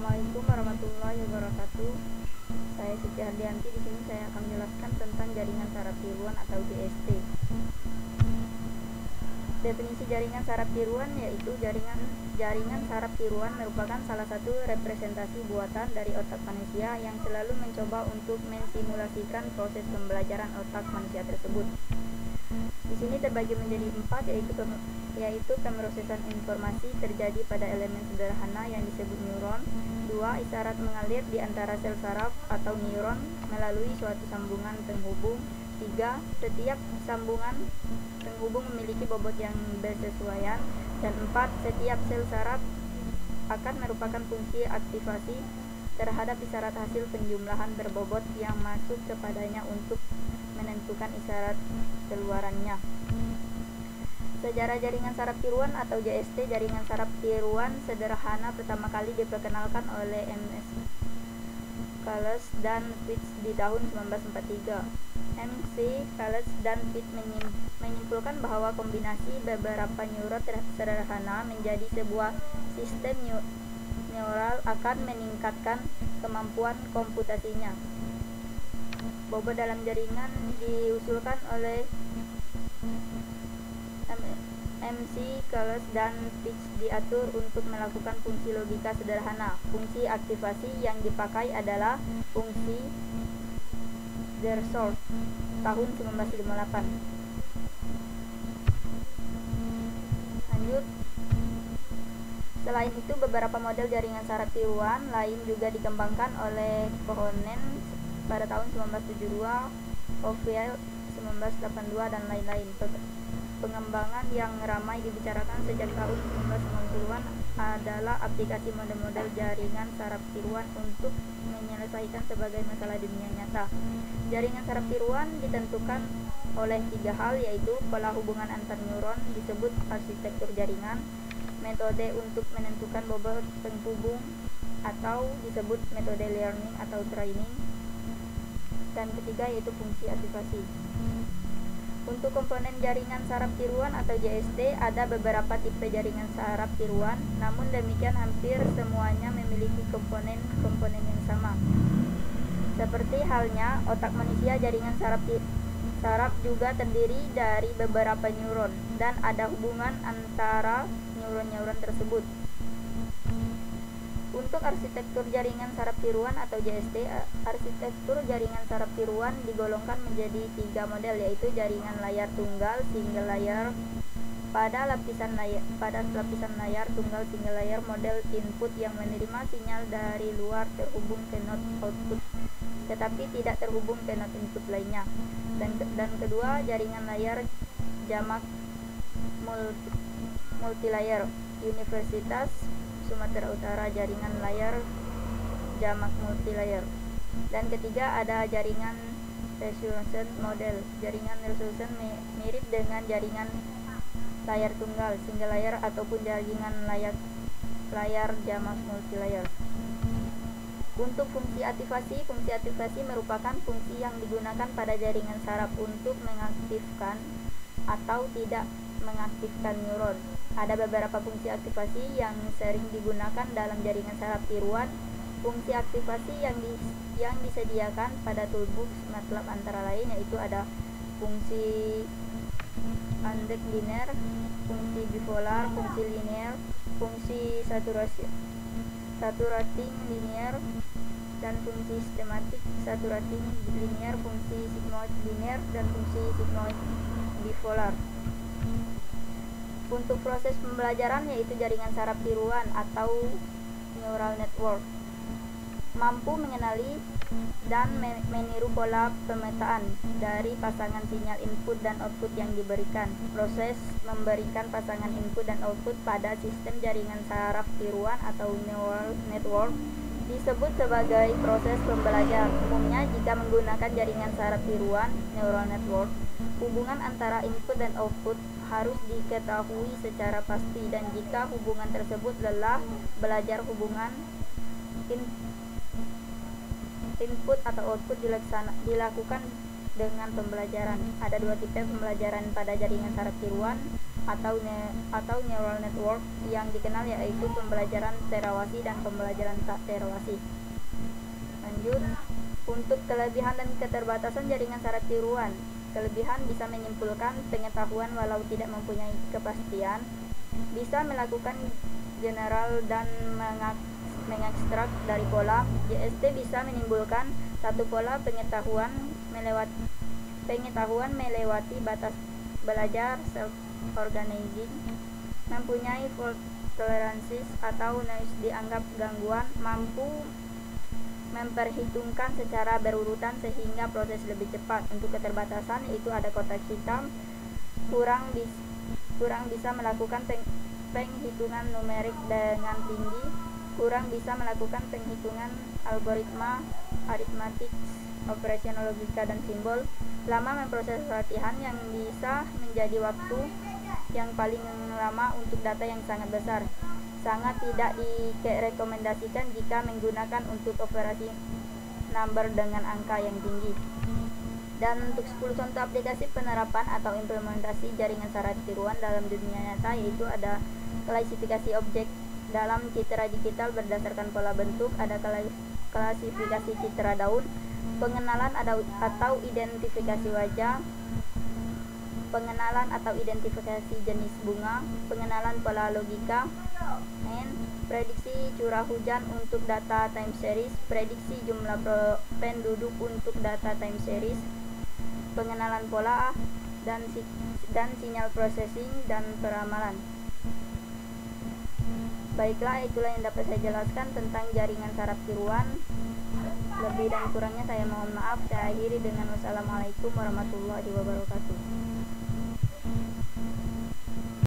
Assalamualaikum warahmatullahi wabarakatuh. Saya Siti Hardianti. Di sini saya akan menjelaskan tentang jaringan saraf tiruan atau JST. Definisi jaringan saraf tiruan yaitu jaringan saraf tiruan merupakan salah satu representasi buatan dari otak manusia yang selalu mencoba untuk mensimulasikan proses pembelajaran otak manusia tersebut. Di sini terbagi menjadi 4, yaitu pemrosesan informasi terjadi pada elemen sederhana yang disebut neuron. 2. Isyarat mengalir di antara sel saraf atau neuron melalui suatu sambungan penghubung. 3. Setiap sambungan penghubung memiliki bobot yang bersesuaian. Dan 4. Setiap sel saraf akan merupakan fungsi aktivasi terhadap isyarat hasil penjumlahan berbobot yang masuk kepadanya untuk menentukan isyarat keluarannya. Sejarah jaringan saraf tiruan atau JST. Jaringan saraf tiruan sederhana pertama kali diperkenalkan oleh M.S. Calles dan Pitts di tahun 1943. M.C. Calles dan Pitts menyimpulkan bahwa kombinasi beberapa neuron sederhana menjadi sebuah sistem neural akan meningkatkan kemampuan komputasinya. Bobot dalam jaringan diusulkan oleh M.C. Calles dan Pitts diatur untuk melakukan fungsi logika sederhana. Fungsi aktivasi yang dipakai adalah fungsi Gersort tahun 1958. Lanjut. Selain itu, beberapa model jaringan saraf tiruan lain juga dikembangkan oleh Cohen pada tahun 1972, Ophir 1982, dan lain-lain. Pengembangan yang ramai dibicarakan sejak tahun 1990-an adalah aplikasi model-model jaringan saraf tiruan untuk menyelesaikan sebagai masalah dunia nyata. Jaringan saraf tiruan ditentukan oleh 3 hal, yaitu pola hubungan antar neuron disebut arsitektur jaringan, metode untuk menentukan bobot penghubung atau disebut metode learning atau training, dan ketiga yaitu fungsi aktivasi. Untuk komponen jaringan saraf tiruan atau JST, ada beberapa tipe jaringan saraf tiruan, namun demikian hampir semuanya memiliki komponen yang sama. Seperti halnya otak manusia, jaringan saraf juga terdiri dari beberapa neuron dan ada hubungan antara neuron-neuron tersebut. Untuk arsitektur jaringan saraf tiruan atau JST, arsitektur jaringan saraf tiruan digolongkan menjadi 3 model, yaitu jaringan layar tunggal single layer. Pada lapisan layar tunggal single layer, model input yang menerima sinyal dari luar terhubung ke not output, tetapi tidak terhubung ke not input lainnya. Dan kedua, jaringan layar jamak multilayer. Universitas Sumatera Utara, jaringan layar jamak multilayer. Dan ketiga, ada jaringan resolution model. Jaringan resolution mirip dengan jaringan layar tunggal single layer ataupun jaringan layar jamak multilayer. Untuk fungsi aktivasi merupakan fungsi yang digunakan pada jaringan saraf untuk mengaktifkan atau tidak mengaktifkan neuron. Ada beberapa fungsi aktivasi yang sering digunakan dalam jaringan saraf tiruan. Fungsi aktivasi yang disediakan pada toolbox MATLAB antara lain yaitu ada fungsi undeck linear, fungsi bipolar, fungsi linear, fungsi saturating linear, dan fungsi sistematik saturating linear, fungsi sigmoid linear, dan fungsi sigmoid bipolar. Untuk proses pembelajaran yaitu jaringan saraf tiruan atau neural network mampu mengenali dan meniru pola pemetaan dari pasangan sinyal input dan output yang diberikan. Proses memberikan pasangan input dan output pada sistem jaringan saraf tiruan atau neural network disebut sebagai proses pembelajaran. Umumnya jika menggunakan jaringan saraf tiruan neural network, hubungan antara input dan output harus diketahui secara pasti, dan jika hubungan tersebut lelah belajar, hubungan input atau output dilakukan dengan pembelajaran. Ada 2 tipe pembelajaran pada jaringan saraf tiruan. atau neural network yang dikenal, yaitu pembelajaran terawasi dan pembelajaran tak terawasi. Lanjut, untuk kelebihan dan keterbatasan jaringan saraf tiruan. Kelebihan bisa menyimpulkan pengetahuan walau tidak mempunyai kepastian, bisa melakukan general dan mengekstrak dari pola. JST bisa menimbulkan satu pola pengetahuan melewati batas belajar, self-organizing, mempunyai fault tolerances atau noise dianggap gangguan, mampu memperhitungkan secara berurutan sehingga proses lebih cepat. Untuk keterbatasan yaitu ada kotak hitam, kurang bisa melakukan penghitungan numerik dengan tinggi, kurang bisa melakukan penghitungan algoritma aritmatik, operasional logika dan simbol, lama memproses latihan yang bisa menjadi waktu yang paling lama untuk data yang sangat besar. Sangat tidak direkomendasikan jika menggunakan untuk operasi number dengan angka yang tinggi. Dan untuk 10 contoh aplikasi penerapan atau implementasi jaringan saraf tiruan dalam dunia nyata, yaitu ada klasifikasi objek dalam citra digital berdasarkan pola bentuk, ada klasifikasi citra daun, pengenalan atau identifikasi wajah, pengenalan atau identifikasi jenis bunga, pengenalan pola logika, and prediksi curah hujan untuk data time series, prediksi jumlah penduduk untuk data time series, pengenalan pola dan sinyal processing dan peramalan. Baiklah, itulah yang dapat saya jelaskan tentang jaringan saraf tiruan. Lebih dan kurangnya saya mohon maaf. Saya akhiri dengan wassalamualaikum warahmatullahi wabarakatuh.